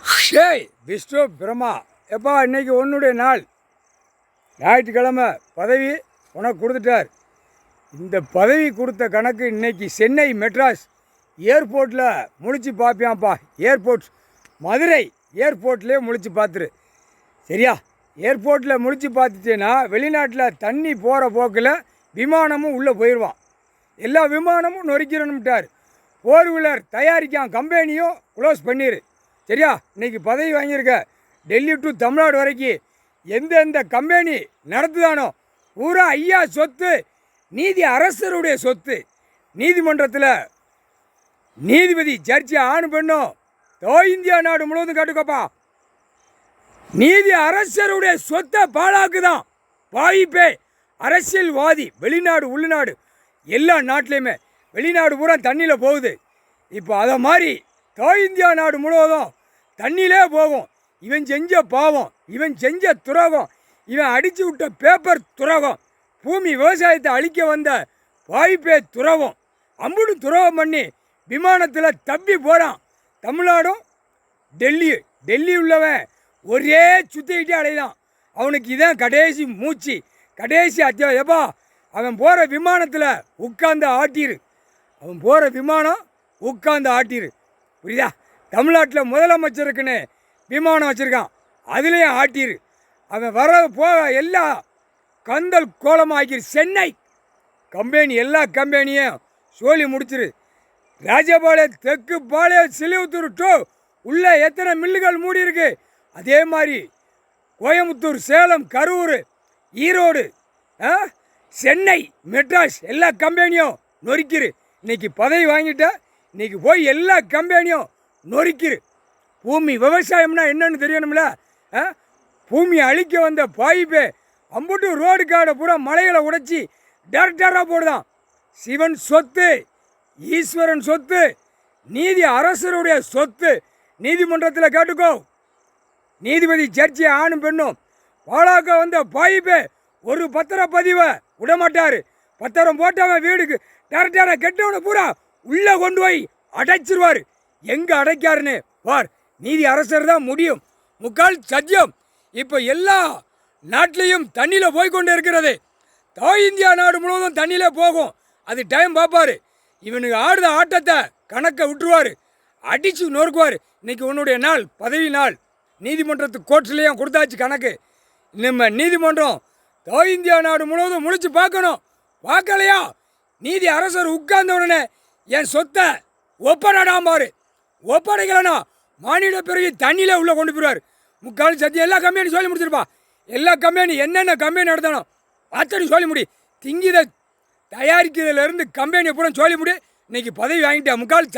ஷேய் விஷ்ணு பிரம்மா எப்பா இன்னைக்கு உன்னுடைய நாள். ஞாயிற்றுக்கிழமை பதவி உனக்கு கொடுத்துட்டார். இந்த பதவி கொடுத்த கணக்கு இன்னைக்கு சென்னை மெட்ராஸ் ஏர்போர்ட்டில் முழிச்சு பார்ப்பியான்ப்பா. ஏர்போர்ட் மதுரை ஏர்போர்ட்லேயே முழிச்சு பார்த்துரு. சரியா? ஏர்போர்ட்டில் முழிச்சு பார்த்துட்டேன்னா வெளிநாட்டில் தண்ணி போகிற போக்கில் விமானமும் உள்ளே போயிடுவான். எல்லா விமானமும் நொறுக்கிறணும்ட்டார். ஃபோர் வீலர் தயாரிக்கான் கம்பெனியும் க்ளோஸ் பண்ணிடு. சரியா? இன்றைக்கி பதவி வாங்கியிருக்க டெல்லி டு தமிழ்நாடு வரைக்கும் எந்தெந்த கம்பெனி நடத்துதானோ பூரா ஐயா சொத்து நீதி அரசருடைய சொத்து. நீதிமன்றத்தில் நீதிபதி ஜட்ஜி ஆண் பெண்ணும் இந்தியா நாடு முழுவதும் கேட்டுக்கப்பா. நீதி அரசருடைய சொத்தை பாழாக்குதான் வாய்ப்பே. அரசியல்வாதி வெளிநாடு உள்நாடு எல்லா நாட்டிலையுமே வெளிநாடு பூரா தண்ணியில் போகுது. இப்போ அதை மாதிரி இந்தியா நாடு முழுவதும் தண்ணியிலே போகும். இவன் செஞ்ச பாவம், இவன் செஞ்ச துரோகம், இவன் அடித்து விட்ட பேப்பர் துரோகம், பூமி விவசாயத்தை அழிக்க வந்த வாய்ப்பே துரோகம், அம்புடு துரோகம் பண்ணி விமானத்தில் தப்பி போகிறான். தமிழ்நாடும் டெல்லி உள்ளவன் ஒரே சுற்றிக்கிட்டே அடையிறான். அவனுக்கு இதான் கடைசி மூச்சு, கடைசி அத்தியாயம். எப்பா அவன் போகிற விமானத்தில் உட்காந்து ஆட்டிரு. அவன் போகிற விமானம் உட்காந்து ஆட்டிரு. புரியுதா? தமிழ்நாட்டில் முதலமைச்சருக்குன்னு விமானம் வச்சுருக்கான், அதுலேயும் ஆட்டிரு. அவன் வர போக எல்லா கந்தல் கோலமாக்கிரு. சென்னை கம்பெனி எல்லா கம்பெனியும் சோழி முடிச்சிரு. ராஜபாளையம் தெற்கு பாளையம் சிலிவுத்தூர் டூ உள்ளே எத்தனை மில்லுகள் மூடி இருக்கு. அதே மாதிரி கோயம்புத்தூர் சேலம் கரூர் ஈரோடு சென்னை மெட்ராஸ் எல்லா கம்பெனியும் நொறுக்கிரு. இன்னைக்கு பதவி வாங்கிட்ட இன்னைக்கு போய் எல்லா கம்பெனியும் நொறுக்கிரு. பூமி விவசாயம்னா என்னன்னு தெரியணும்ல. பூமியை அழிக்க வந்த பாய்ப்பே அம்புட்டு ரோடு காடை பூரா மலைகளை உடைச்சி டேரக்டராக போடுதான். சிவன் சொத்து, ஈஸ்வரன் சொத்து, நீதி அரசருடைய சொத்து. நீதிமன்றத்தில் கேட்டுக்கோ. நீதிபதி ஜட்ஜி ஆணும் பெண்ணும் பாலாக்க வந்த பாய்ப்பே ஒரு பத்திரப்பதிவை விடமாட்டார். பத்திரம் போட்டவன் வீடுக்கு டேரக்டராக கெட்டவனை பூரா உள்ளே கொண்டு போய் அடைச்சிருவார். எங்கே அடைக்காருன்னு பார். நீதி அரசர் தான் முடியும். முக்கால் சத்தியம். இப்போ எல்லா நாட்டிலையும் தண்ணியில் போய்கொண்டு இருக்கிறது. இந்தியா நாடு முழுவதும் தண்ணியில் போகும். அது டைம் பார்ப்பார். இவனுக்கு ஆடுத ஆட்டத்தை கணக்கை விட்டுருவார், அடித்து நொறுக்குவார். இன்னைக்கு உன்னுடைய நாள், பதவி நாள். நீதிமன்றத்து கோர்ட்ஸ்லேயும் கொடுத்தாச்சு கணக்கு. நம்ம நீதிமன்றம் இந்தியா நாடு முழுவதும் முழிச்சு பார்க்கணும். பார்க்கலையா நீதி அரசர் உட்கார்ந்த உடனே என் சொத்தை ஒப்படைடாமாரு. ஒப்படைக்கலனா மாநில பிறகு தண்ணியில் உள்ளே கொண்டு போயிடுவார். முக்கால் சத்தியம் எல்லா கம்பெனி சொல்லி முடிச்சிருப்பா. எல்லா கம்பெனி என்னென்ன கம்பெனி நடத்தணும் அத்தனை சொல்லி முடி. திங்கிதை தயாரிக்கிறதுலேருந்து கம்பெனியை பூரா சொல்லி முடி. இன்னைக்கு பதவி வாங்கிட்டேன். முக்கால்